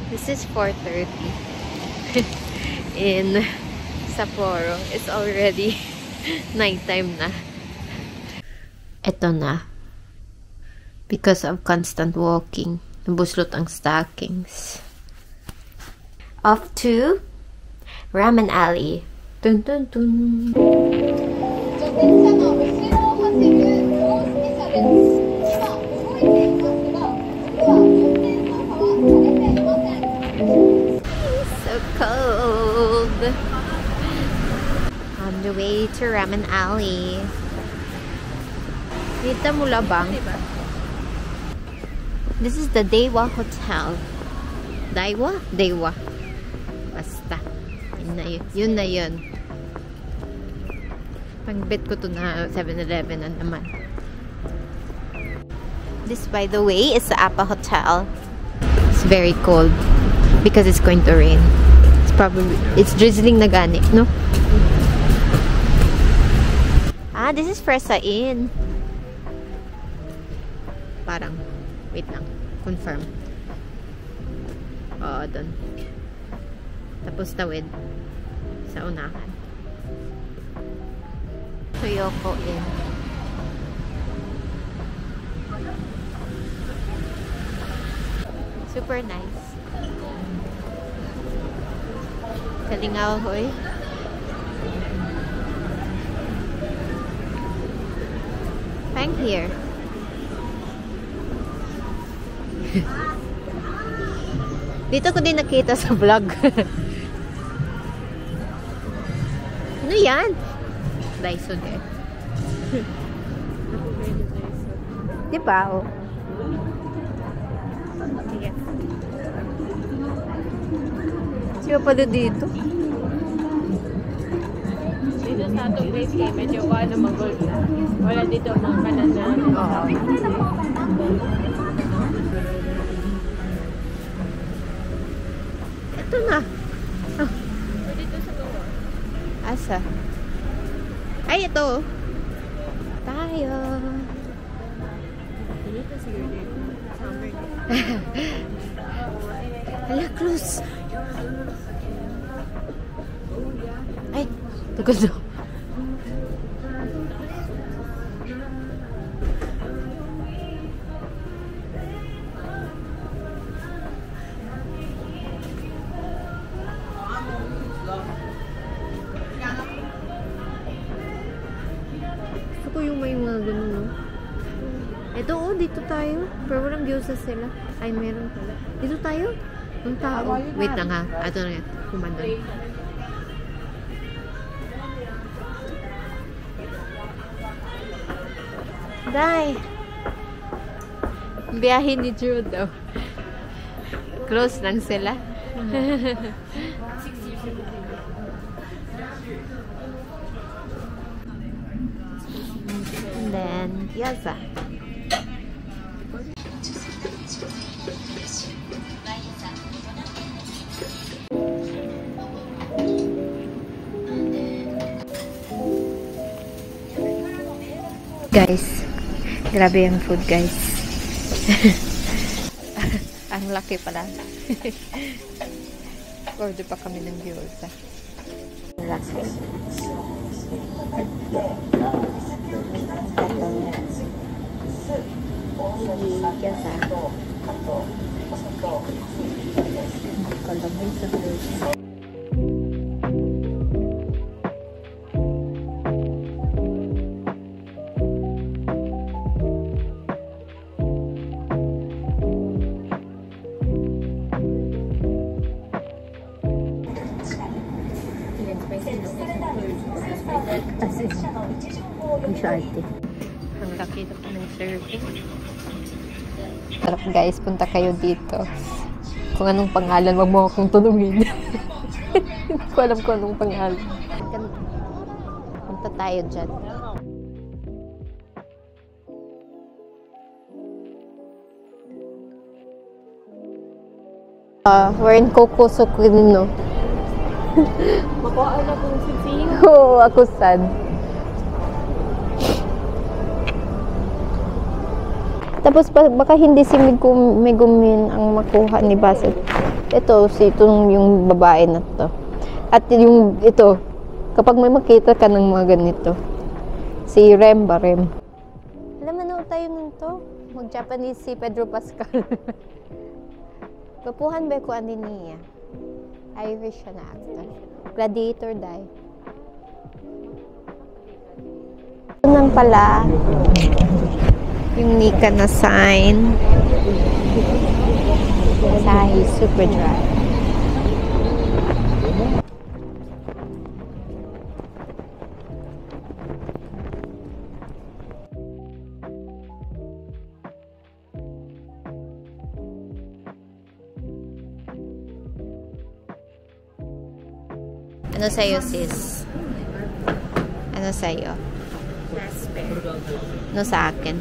This is 4:30 in Sapporo. It's already nighttime na. Ito na. Because of constant walking, nabuslot ang stockings. Off to Ramen Alley. Dun dun dun. So cold. On the way to Ramen Alley. Dito mula bang? This is the Daiwa Hotel. Daiwa? Daiwa. Basta. Yun na yun. Pangbet ko to na 7-Eleven na naman. This, by the way, is the Appa Hotel. It's very cold because it's going to rain. It's drizzling na gani, no? Ah, this is Fresa Inn. Parang, wait lang, confirm. Oo, doon. Tapos tawid sa unahan. Toyoko Inn. Super nice. Kalingaw, hoy. Hang here. Dito ko din nakita sa vlog. Ano yan? Daiso eh. Diba? Oh. Sige. Siya pala dito. Dito sa atong place kayo, medyo paano mag-gold na. Wala dito mga kananan. Oo. Ito na. Oh. Dito sa bawah. Asa? Ay, ito. Tayo. Dito siguro dito. Summer dito. Hala, close. Ay, tagal na. Gusto ko yung may mga ganun, no? Ito, oh, dito tayo. Pero walang gyoza sila. Ay, meron pala. Dito tayo. Ang tao. Wait lang ha. Ito na yan. Kumandan. Day! Biyahe ni Jude, oh. Close lang sila. And then, gyoza. Guys, grabe yung food, guys. Ang laki pala. Order pa kami ng gyoza. Laki. Gyoza. Kalamay sa gyoza. Ang sharte. Ang laki na po ng serving. Sarap, guys, punta kayo dito. Kung anong pangalan, wag mo akong tunungin. Hindi ko alam kung anong pangalan. Punta tayo dyan. We're in Kokosokurin, no? Makuha na kung sisiyo. Oo, ako sad. Tapos baka hindi si Megumin ang makuha ni Bassett. Ito, itong yung babae na to. At yung ito, kapag may makita ka ng mga ganito, si Rem ba, Rem? Alam mo na tayo nito. Mag-Japanese si Pedro Pascal. Papuhan ba ko ani niya? Irish siya na actor. Gladiator dai. Nan pala yung Nika na sign. Asahi Superdry. Ano sa'yo, sis? Ano sa'yo? Ano sa akin?